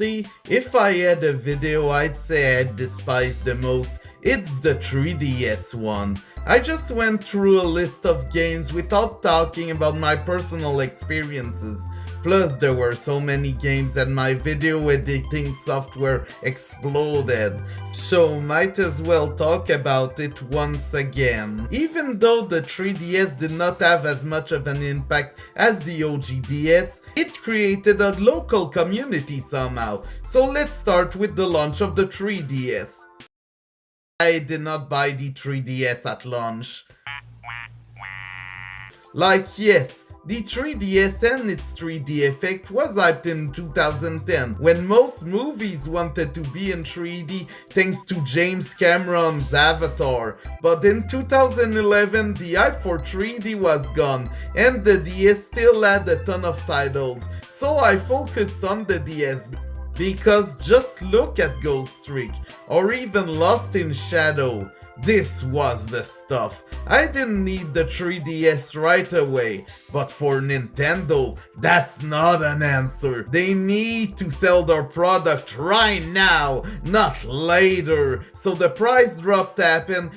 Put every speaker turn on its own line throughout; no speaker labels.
Honestly, if I had a video I'd say I despise the most, it's the 3DS one. I just went through a list of games without talking about my personal experiences. Plus, there were so many games that my video editing software exploded, so might as well talk about it once again. Even though the 3DS did not have as much of an impact as the OG DS, it created a local community somehow. So let's start with the launch of the 3DS. I did not buy the 3DS at launch. Yes, the 3DS and its 3D effect was hyped in 2010, when most movies wanted to be in 3D thanks to James Cameron's Avatar. But in 2011, the hype for 3D was gone, and the DS still had a ton of titles, so I focused on the DS. Because just look at Ghost Trick, or even Lost in Shadow. This was the stuff. I didn't need the 3DS right away, but for Nintendo, that's not an answer. They need to sell their product right now, not later. So the price drop happened,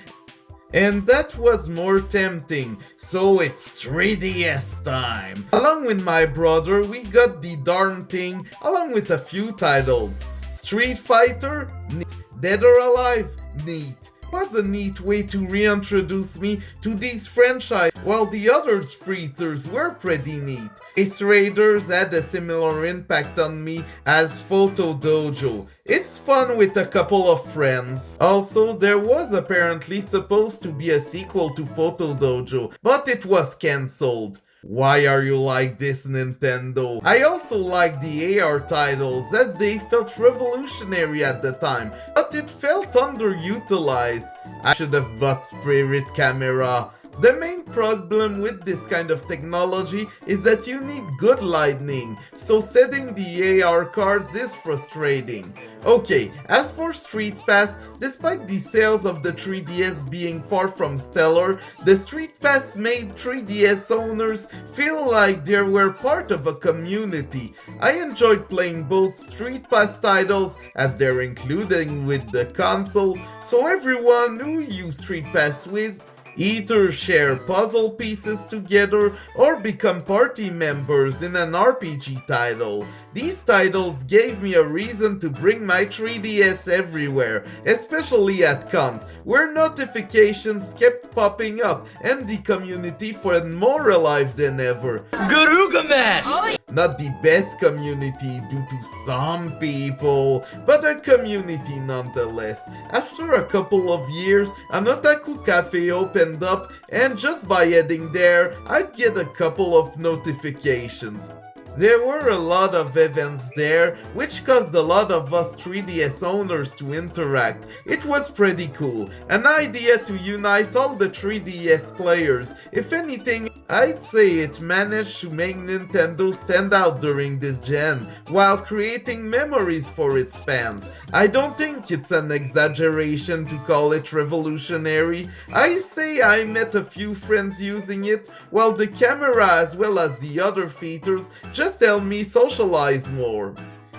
and that was more tempting, so it's 3DS time. Along with my brother, we got the darn thing, along with a few titles. Street Fighter? Neat. Dead or Alive? Neat. Was a neat way to reintroduce me to these franchises, while the other features were pretty neat. Ace Raiders had a similar impact on me as Photo Dojo. It's fun with a couple of friends. Also, there was apparently supposed to be a sequel to Photo Dojo, but it was cancelled. Why are you like this, Nintendo? I also like the AR titles, as they felt revolutionary at the time, but it felt underutilized. I should have bought Spirit Camera. The main problem with this kind of technology is that you need good lighting, so setting the AR cards is frustrating. Okay, as for Street Pass, despite the sales of the 3DS being far from stellar, the Street Pass made 3DS owners feel like they were part of a community. I enjoyed playing both Street Pass titles as they're included with the console, so everyone who used Street Pass with either share puzzle pieces together or become party members in an RPG title. These titles gave me a reason to bring my 3DS everywhere, especially at cons, where notifications kept popping up and the community felt more alive than ever.
Garuga Mash!
Not the best community due to some people, but a community nonetheless. After a couple of years, an otaku cafe opened up, and just by heading there, I'd get a couple of notifications. There were a lot of events there, which caused a lot of us 3DS owners to interact. It was pretty cool, an idea to unite all the 3DS players. If anything, I'd say it managed to make Nintendo stand out during this gen, while creating memories for its fans. I don't think it's an exaggeration to call it revolutionary. I say I met a few friends using it, while the camera as well as the other features just helped me socialize more.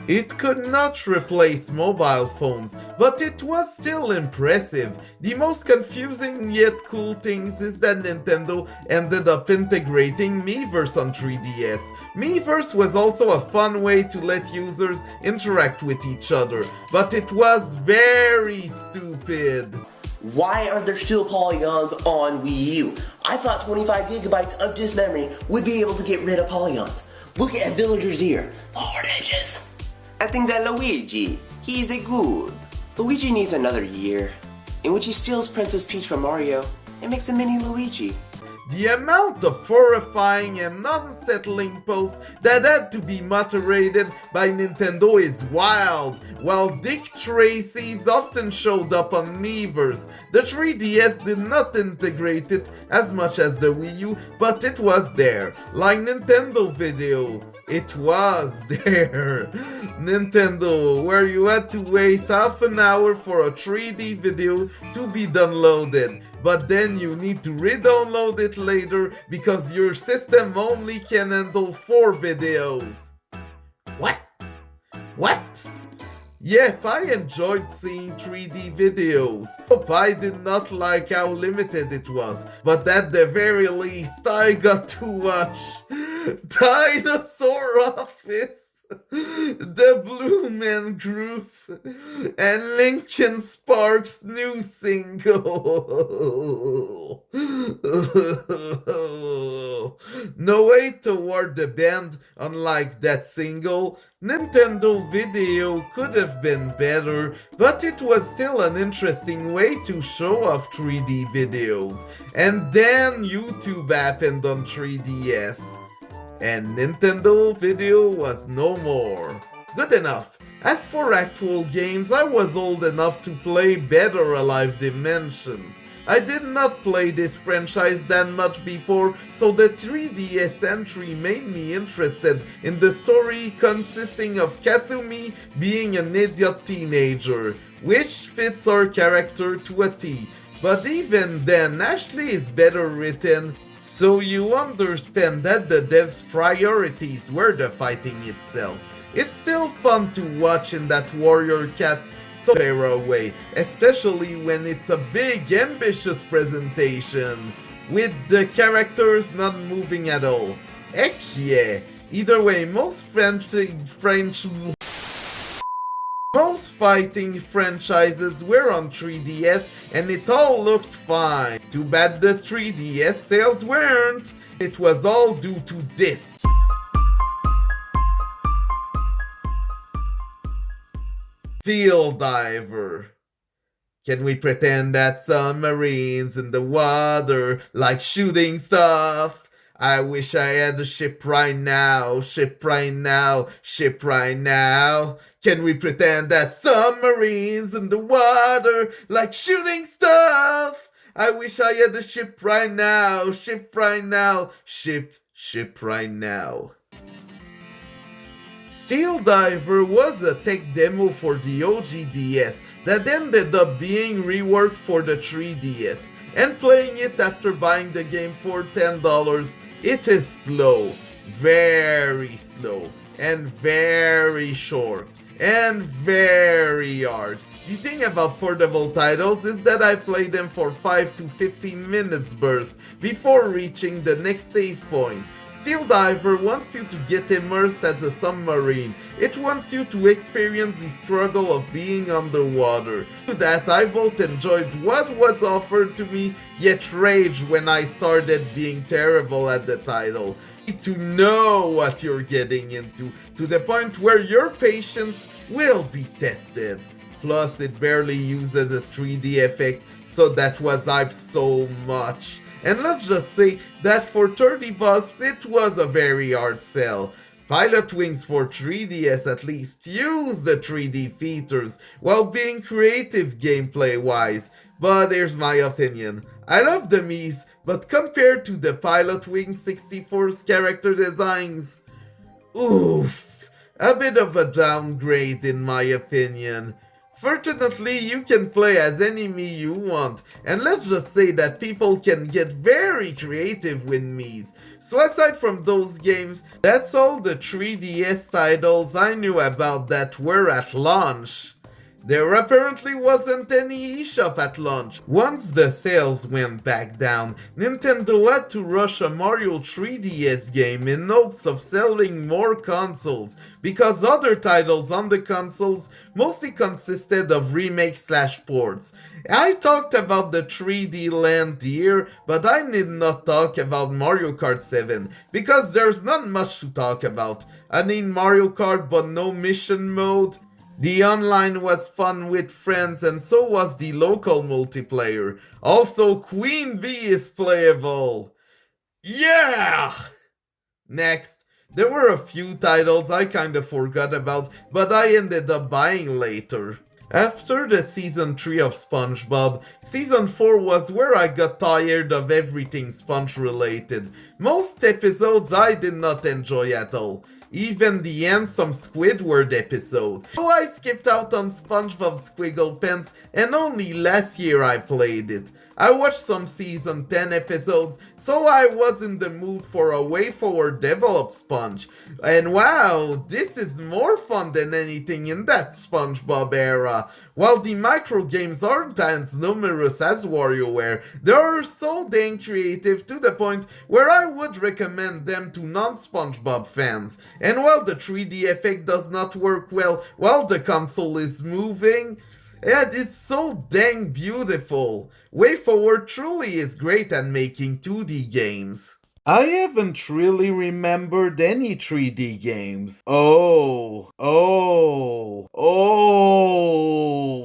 It could not replace mobile phones, but it was still impressive. The most confusing yet cool things is that Nintendo ended up integrating Miiverse on 3DS. Miiverse was also a fun way to let users interact with each other, but it was very stupid.
Why aren't there still polygons on Wii U? I thought 25 gigabytes of disk memory would be able to get rid of polygons. Look at Villager's ear, the hard edges. I think that Luigi, he's a good. Luigi needs another year, in which he steals Princess Peach from Mario and makes a mini Luigi.
The amount of horrifying and unsettling posts that had to be moderated by Nintendo is wild, while Dick Tracy's often showed up on Miiverse. The 3DS did not integrate it as much as the Wii U, but it was there, like Nintendo Video. It was there. Nintendo, where you had to wait half an hour for a 3D video to be downloaded, but then you need to re-download it later because your system only can handle 4 videos. What? What? Yep, I enjoyed seeing 3D videos. Hope I did not like how limited it was, but at the very least I got to watch Dinosaur Office, the Blue Man Group, and Linkin Park's new single. No way toward the band, unlike that single. Nintendo Video could have been better, but it was still an interesting way to show off 3D videos. And then YouTube happened on 3DS. And Nintendo Video was no more. Good enough. As for actual games, I was old enough to play Dead or Alive Dimensions. I did not play this franchise that much before, so the 3DS entry made me interested in the story consisting of Kasumi being an idiot teenager, which fits our character to a T. But even then, Ashley is better written, so you understand that the devs' priorities were the fighting itself. It's still fun to watch in that Warrior Cat's era way, especially when it's a big, ambitious presentation, with the characters not moving at all. Heck yeah! Either way, most fighting franchises were on 3DS and it all looked fine. Too bad the 3DS sales weren't. It was all due to this. Steel Diver. Can we pretend that submarines in the water like shooting stuff? I wish I had a ship right now, ship right now, ship right now. Can we pretend that submarines in the water like shooting stuff? I wish I had a ship right now, ship right now, ship right now. Steel Diver was a tech demo for the OG DS that ended up being reworked for the 3DS, and playing it after buying the game for $10, it is slow, very slow, and very short, and very hard. The thing about portable titles is that I play them for 5 to 15 minutes bursts before reaching the next save point. Steel Diver wants you to get immersed as a submarine. It wants you to experience the struggle of being underwater. To that, I both enjoyed what was offered to me, yet raged when I started being terrible at the title. You need to know what you're getting into, to the point where your patience will be tested. Plus, it barely uses a 3D effect, so that was hyped so much. And let's just say that for $30 it was a very hard sell. Pilot Wings for 3DS at least use the 3D features while being creative gameplay wise, but here's my opinion. I love the Mii's, but compared to the Pilot Wings 64's character designs, oof, a bit of a downgrade in my opinion. Fortunately, you can play as any Mii you want, and let's just say that people can get very creative with Mii's. So aside from those games, that's all the 3DS titles I knew about that were at launch. There apparently wasn't any eShop at launch. Once the sales went back down, Nintendo had to rush a Mario 3DS game in hopes of selling more consoles, because other titles on the consoles mostly consisted of remakes/ports. I talked about the 3D Land here, but I need not talk about Mario Kart 7, because there's not much to talk about. I mean Mario Kart but no mission mode. The online was fun with friends and so was the local multiplayer. Also, Queen Bee is playable. Yeah! Next, there were a few titles I kinda forgot about, but I ended up buying later. After the Season 3 of Spongebob, Season 4 was where I got tired of everything Sponge related. Most episodes I did not enjoy at all. even the handsome Squidward episode. So I skipped out on SpongeBob SquigglePants, and only last year I played it. I watched some season 10 episodes, so I was in the mood for a way-forward developed Sponge. And wow, this is more fun than anything in that SpongeBob era. While the micro games aren't as numerous as WarioWare, they are so dang creative to the point where I would recommend them to non-SpongeBob fans. And while the 3D effect does not work well while the console is moving, it's so dang beautiful. WayForward truly is great at making 2D games. I haven't really remembered any 3D games. Oh.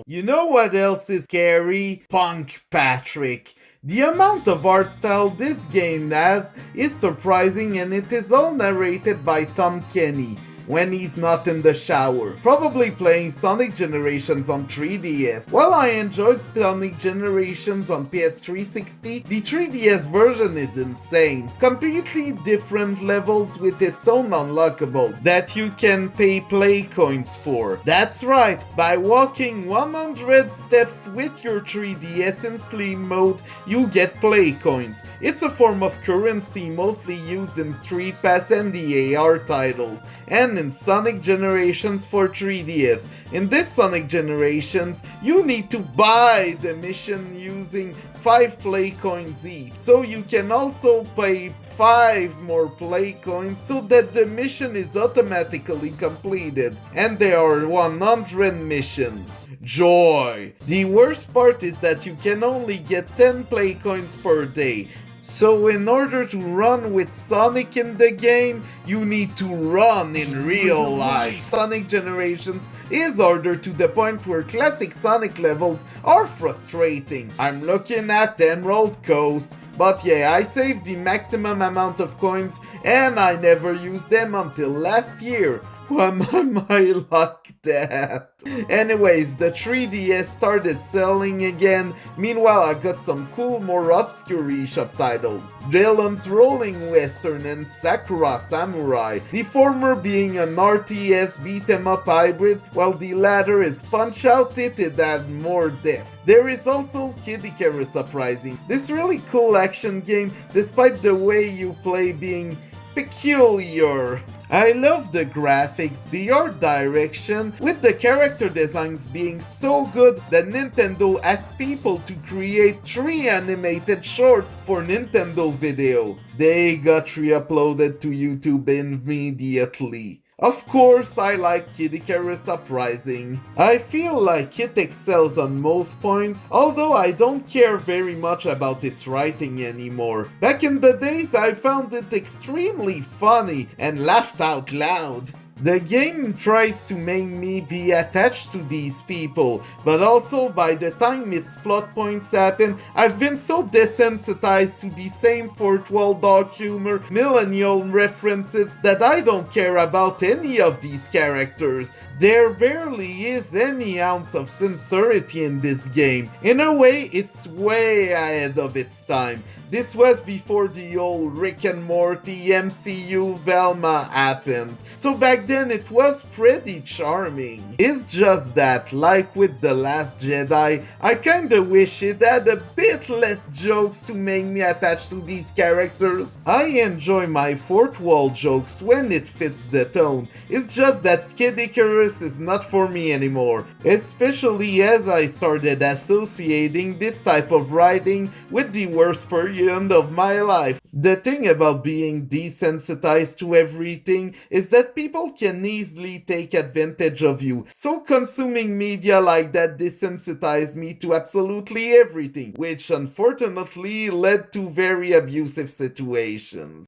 You know what else is scary? Punk Patrick. The amount of art style this game has is surprising, and it is all narrated by Tom Kenny when he's not in the shower, probably playing Sonic Generations on 3DS. While I enjoyed Sonic Generations on PS360, the 3DS version is insane. Completely different levels with its own unlockables that you can pay play coins for. That's right, by walking 100 steps with your 3DS in sleep mode, you get play coins. It's a form of currency mostly used in Street Pass and the AR titles, and in Sonic Generations for 3DS. In this Sonic Generations, you need to buy the mission using 5 play coins each, so you can also pay 5 more play coins so that the mission is automatically completed, and there are 100 missions. Joy! The worst part is that you can only get 10 play coins per day. So in order to run with Sonic in the game, you need to run in real life. Sonic Generations is harder to the point where classic Sonic levels are frustrating. I'm looking at Emerald Coast, but yeah, I saved the maximum amount of coins and I never used them until last year. Why am I like that? Anyways, the 3DS started selling again. Meanwhile, I got some cool, more obscure eShop titles. Dillon's Rolling Western and Sakura Samurai, the former being an RTS beat-em-up hybrid, while the latter is Punch-Out! It had more depth. There is also Kid Icarus Uprising, this really cool action game despite the way you play being peculiar. I love the graphics, the art direction, with the character designs being so good that Nintendo asked people to create 3 animated shorts for Nintendo Video. They got re-uploaded to YouTube immediately. Of course, I like Kid Icarus Uprising. I feel like it excels on most points, although I don't care very much about its writing anymore. Back in the days, I found it extremely funny and laughed out loud. The game tries to make me be attached to these people, but also by the time its plot points happen, I've been so desensitized to the same fourth wall dark humor, millennial references that I don't care about any of these characters. There barely is any ounce of sincerity in this game. In a way, it's way ahead of its time. This was before the old Rick and Morty MCU Velma happened, so back then it was pretty charming. It's just that, like with The Last Jedi, I kinda wish it had a bit less jokes to make me attached to these characters. I enjoy my fourth wall jokes when it fits the tone, it's just that Kid Icarus is not for me anymore, especially as I started associating this type of writing with the worst period of my life. The thing about being desensitized to everything is that people can easily take advantage of you, so consuming media like that desensitized me to absolutely everything, which unfortunately led to very abusive situations.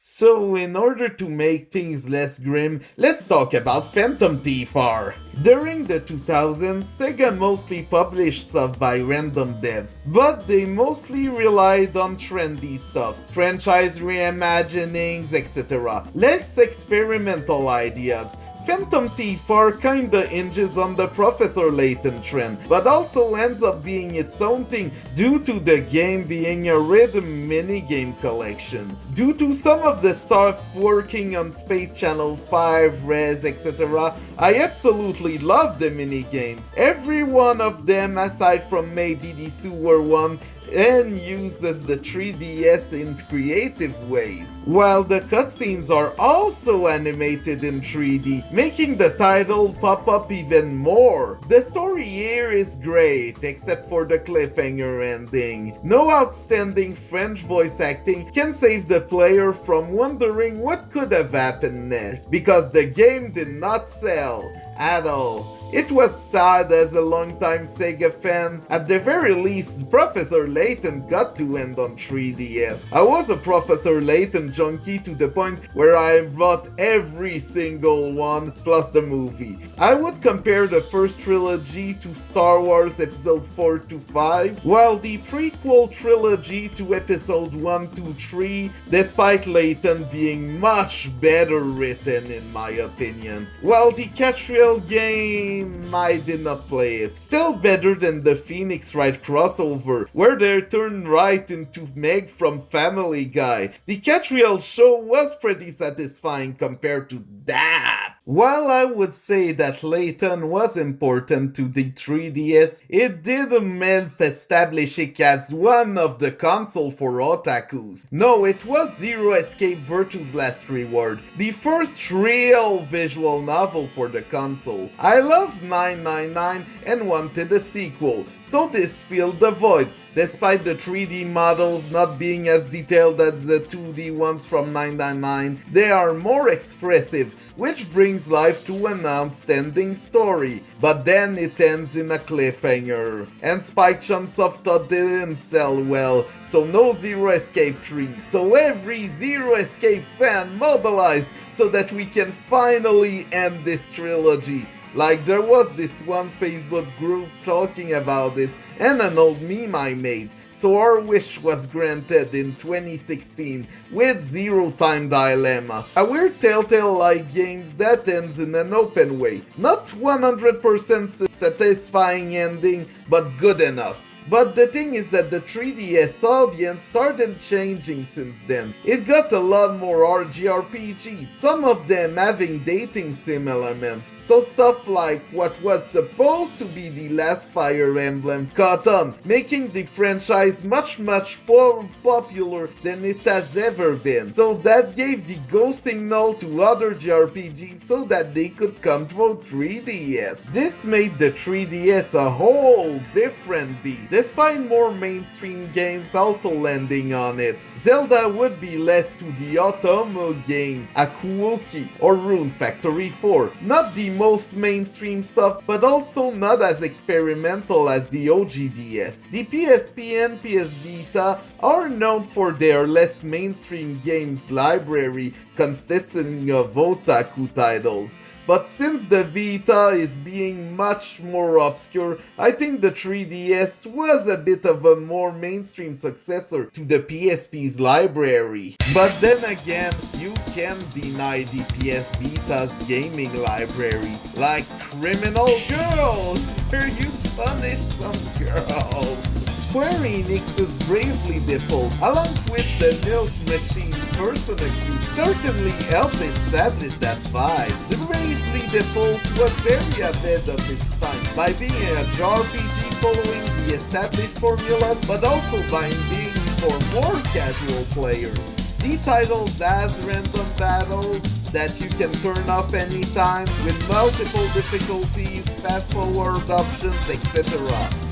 So, in order to make things less grim, let's talk about Phantom Thief R. During the 2000s, Sega mostly published stuff by random devs, but they mostly relied on trendy stuff, franchise reimaginings, etc. Less experimental ideas. Phantom Thief are kinda hinges on the Professor Layton trend, but also ends up being its own thing due to the game being a rhythm minigame collection. Due to some of the stuff working on Space Channel 5, Res, etc., I absolutely love the minigames. Every one of them, aside from maybe the sewer one, and uses the 3DS in creative ways, while the cutscenes are also animated in 3D, making the title pop up even more. The story here is great, except for the cliffhanger ending. No outstanding French voice acting can save the player from wondering what could have happened next, because the game did not sell at all. It was sad as a longtime Sega fan. At the very least, Professor Layton got to end on 3DS. I was a Professor Layton junkie to the point where I bought every single one, plus the movie. I would compare the first trilogy to Star Wars Episode 4 to 5, while the prequel trilogy to Episode 1 to 3, despite Layton being much better written in my opinion. While the Catriel game, I did not play it. Still better than the Phoenix Wright crossover, where they turned right into Meg from Family Guy. The Catriel show was pretty satisfying compared to that. While I would say that Layton was important to the 3DS, it didn't help establish it as one of the console for otakus. No, it was Zero Escape Virtue's last reward, the first real visual novel for the console. I loved 999 and wanted a sequel, so this filled the void. Despite the 3D models not being as detailed as the 2D ones from 999, they are more expressive, which brings life to an outstanding story. But then it ends in a cliffhanger, and Spike Chunsoft thought didn't sell well, so no Zero Escape 3. So every Zero Escape fan mobilize so that we can finally end this trilogy. Like there was this one Facebook group talking about it, and an old meme I made, so our wish was granted in 2016 with Zero Time Dilemma, a weird Telltale-like game that ends in an open way. Not 100% satisfying ending, but good enough. But the thing is that the 3DS audience started changing since then. It got a lot more RGRPGs, some of them having dating sim elements, so stuff like what was supposed to be the last Fire Emblem caught on, making the franchise much more popular than it has ever been. So that gave the go signal to other JRPGs so that they could come for 3DS. This made the 3DS a whole different beast, despite more mainstream games also landing on it. Zelda would be less to the Otomo game, Akuoki, or Rune Factory 4. Not the most mainstream stuff, but also not as experimental as the OGDS. The PSP and PS Vita are known for their less mainstream games library consisting of otaku titles. But since the Vita is being much more obscure, I think the 3DS was a bit of a more mainstream successor to the PSP's library. But then again, you can't deny the PS Vita's gaming library, like Criminal Girls, where you punish some girls. Square Enix's Bravely Default, along with the Milk Machine Persona Q, certainly helped establish that vibe. The Bravely Default was very ahead of its time by being a JRPG following the established formula, but also by being for more casual players. The title has random battles that you can turn off anytime with multiple difficulties, fast forward options, etc.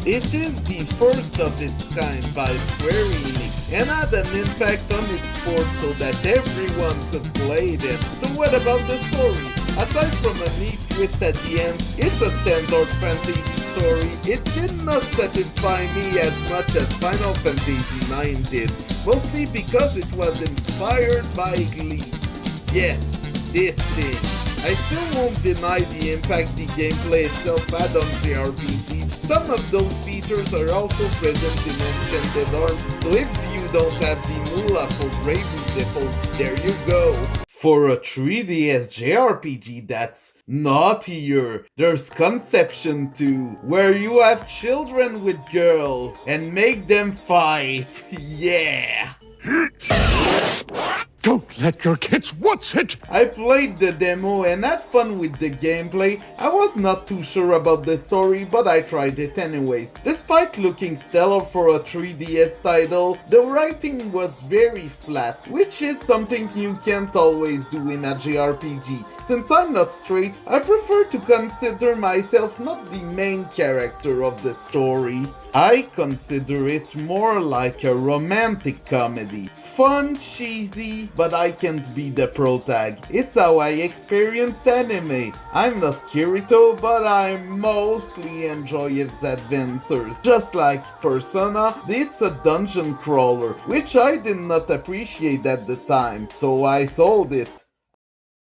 It is the first of its kind by Square Enix and had an impact on its port so that everyone could play them. So what about the story? Aside from a neat twist at the end, it's a standard fantasy story. It did not satisfy me as much as Final Fantasy IX did, mostly because it was inspired by Glee. Yes, this thing. I still won't deny the impact the gameplay itself had on JRPG. Some of those features are also present in Enchanted Arms, so if you don't have the moolah for Bravely Default, there you go. For a 3DS JRPG that's naughtier, there's Conception 2, where you have children with girls and make them fight. Yeah!
Don't let your kids watch it!
I played the demo and had fun with the gameplay. I was not too sure about the story, but I tried it anyways. Despite looking stellar for a 3DS title, the writing was very flat, which is something you can't always do in a JRPG. Since I'm not straight, I prefer to consider myself not the main character of the story. I consider it more like a romantic comedy. Fun, cheesy, but I can't be the protag. It's how I experience anime. I'm not Kirito, but I mostly enjoy its adventures. Just like Persona, it's a dungeon crawler, which I did not appreciate at the time, so I sold it.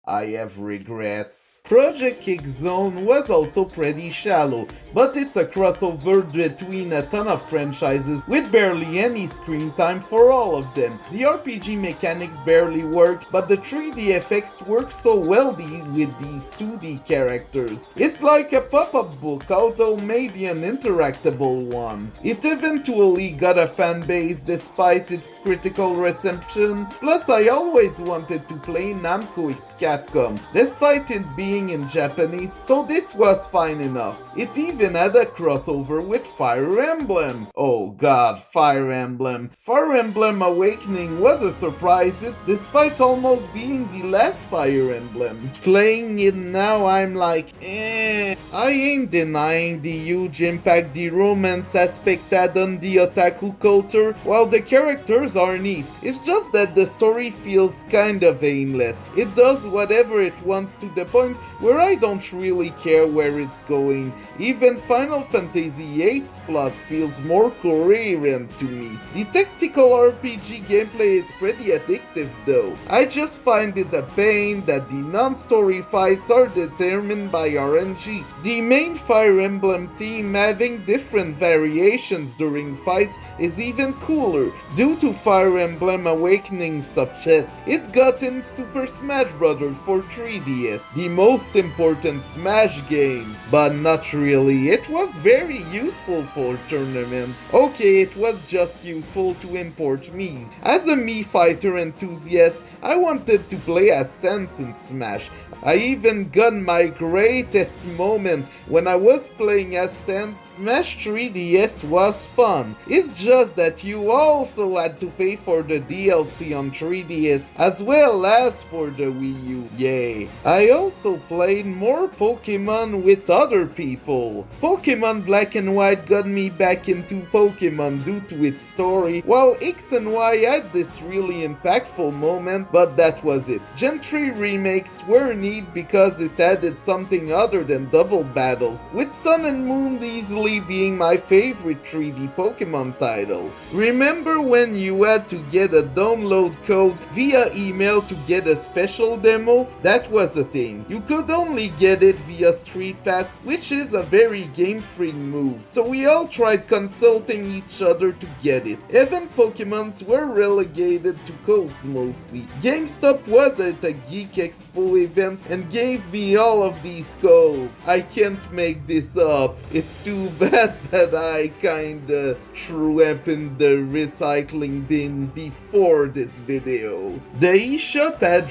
I have regrets. Project Kick Zone was also pretty shallow, but it's a crossover between a ton of franchises with barely any screen time for all of them. The RPG mechanics barely work, but the 3D effects work so well with these 2D characters. It's like a pop-up book, although maybe an interactable one. It eventually got a fan base despite its critical reception, plus I always wanted to play Namco x Capcom, despite it being in Japanese, so this was fine enough. It even had a crossover with Fire Emblem. Oh god, Fire Emblem. Fire Emblem Awakening was a surprise despite almost being the last Fire Emblem. Playing it now, I'm like, I ain't denying the huge impact the romance aspect had on the otaku culture, while the characters are neat. It's just that the story feels kind of aimless. It does whatever it wants to the point where I don't really care where it's going. Even Final Fantasy VIII's plot feels more coherent to me. The tactical RPG gameplay is pretty addictive though. I just find it a pain that the non-story fights are determined by RNG. The main Fire Emblem theme having different variations during fights is even cooler. Due to Fire Emblem Awakening's success, it got in Super Smash Bros. For 3DS, the most important Smash game. But not really, it was very useful for tournaments. Okay, it was just useful to import Miis. As a Mii fighter enthusiast, I wanted to play as Sans in Smash. I even got my greatest moment when I was playing as Sans. Smash 3DS was fun. It's just that you also had to pay for the DLC on 3DS as well as for the Wii U. Yay. I also played more Pokemon with other people. Pokemon Black and White got me back into Pokemon due to its story, while X and Y had this really impactful moment, but that was it. Gen 3 remakes were neat because it added something other than double battles, with Sun and Moon easily being my favorite 3D Pokemon title. Remember when you had to get a download code via email to get a special demo? That was a thing. You could only get it via Street Pass, which is a very Game Freak move, so we all tried consulting each other to get it. Even Pokemons were relegated to codes mostly. GameStop was at a Geek Expo event and gave me all of these codes. I can't make this up. It's too bad that I kinda threw up in the recycling bin before this video. The eShop had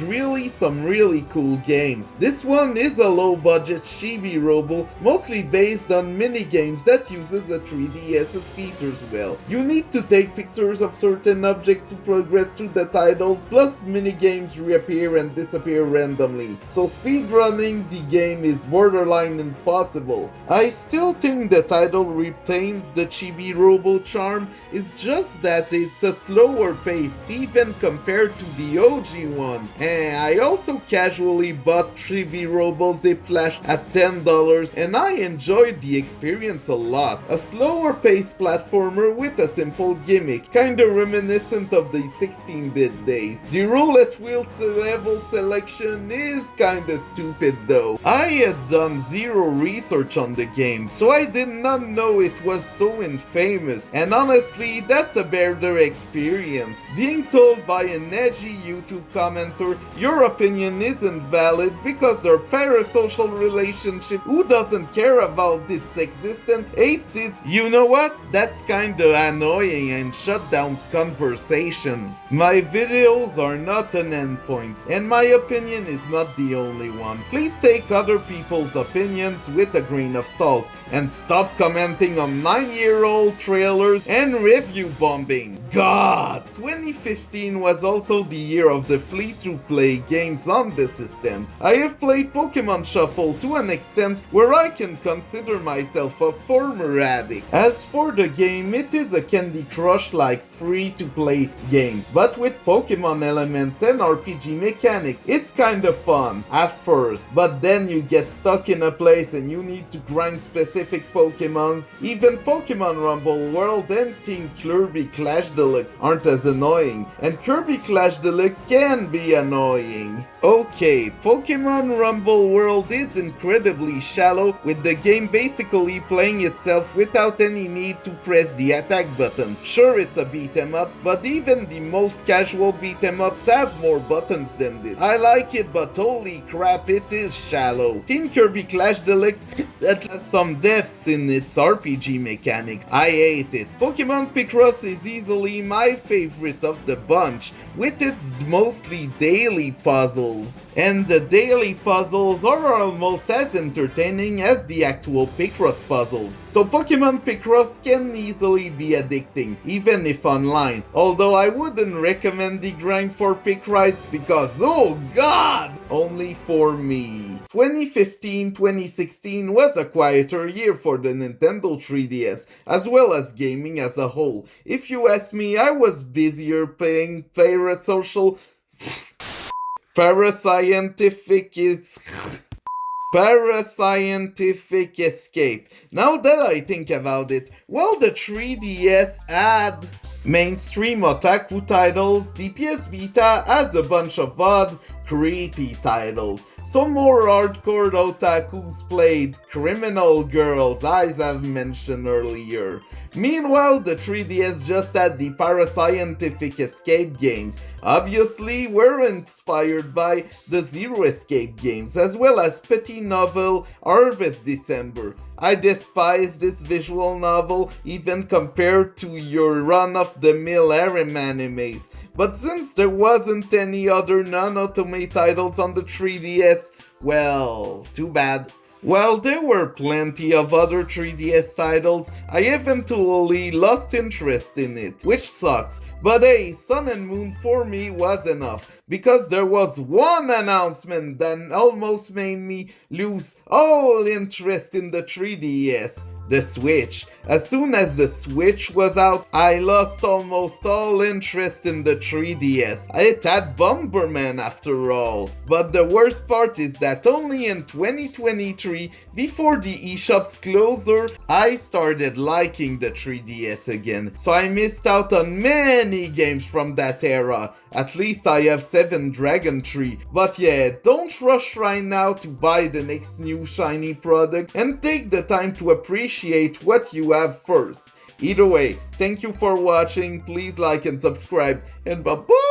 some really cool games. This one is a low-budget chibi robo, mostly based on minigames that uses a 3DS's features well. You need to take pictures of certain objects to progress through the titles, plus minigames reappear and disappear randomly, so speedrunning the game is borderline impossible. I still think the title retains the chibi robo charm, it's just that it's a slower pace even compared to the OG one. And I also casually bought Chibi Robo Zip Flash at $10 and I enjoyed the experience a lot. A slower paced platformer with a simple gimmick, kinda reminiscent of the 16-bit days. The roulette wheel level selection is kinda stupid though. I had done zero research on the game, so I did not know it was so infamous, and honestly, that's a better experience. Being told by an edgy YouTube commenter your opinion isn't valid because their parasocial relationship who doesn't care about its existence hates it, you know what? That's kinda annoying and shut down conversations. My videos are not an endpoint, and my opinion is not the only one. Please take other people's opinions with a grain of salt, and stop commenting on 9-year-old trailers and review bombing. God! 2015 was also the year of the free-to-play games on the system. I have played Pokemon Shuffle to an extent where I can consider myself a former addict. As for the game, it is a Candy Crush-like free-to-play game, but with Pokemon elements and RPG mechanic. It's kinda fun at first, but then you get stuck in a place and you need to grind specific Pokemons. Even Pokemon Rumble World and Team Kirby Clash Deluxe aren't as annoying, and Kirby Clash Deluxe can be annoying. Okay, Pokemon Rumble World is incredibly shallow, with the game basically playing itself without any need to press the attack button. Sure, it's a beat 'em up, but even the most casual beat 'em ups have more buttons than this. I like it, but holy crap, it is shallow. Team Kirby Clash Deluxe that has some depths in its RPG mechanics. I hate it. Pokemon Picross is easily my favorite of the bunch, with its mostly daily puzzles. And the daily puzzles are almost as entertaining as the actual Picross puzzles. So Pokemon Picross can easily be addicting, even if online. Although I wouldn't recommend the grind for Picross because, oh god, only for me. 2015-2016 was a quieter year for the Nintendo 3DS, as well as gaming as a whole. If you ask me, I was busier playing parasocial Parascientific Escape. Now that I think about it, well, the 3DS had mainstream otaku titles, the PS Vita has a bunch of odd, creepy titles. Some more hardcore otakus played Criminal Girls, as I've mentioned earlier. Meanwhile, the 3DS just had the Parascientific Escape games. Obviously, we're inspired by the Zero Escape games, as well as Petit Novel Harvest December. I despise this visual novel, even compared to your run-of-the-mill harem animes. But since there wasn't any other non-otome titles on the 3DS, well, too bad. While there were plenty of other 3DS titles, I eventually lost interest in it, which sucks. But hey, Sun and Moon for me was enough, because there was one announcement that almost made me lose all interest in the 3DS. The Switch. As soon as the Switch was out, I lost almost all interest in the 3DS. It had Bomberman after all. But the worst part is that only in 2023, before the eShop's closure, I started liking the 3DS again. So I missed out on many games from that era. At least I have 7 Dragon Tree. But yeah, don't rush right now to buy the next new shiny product, and take the time to appreciate what you have first. Either way, thank you for watching, please like and subscribe, and bye bye!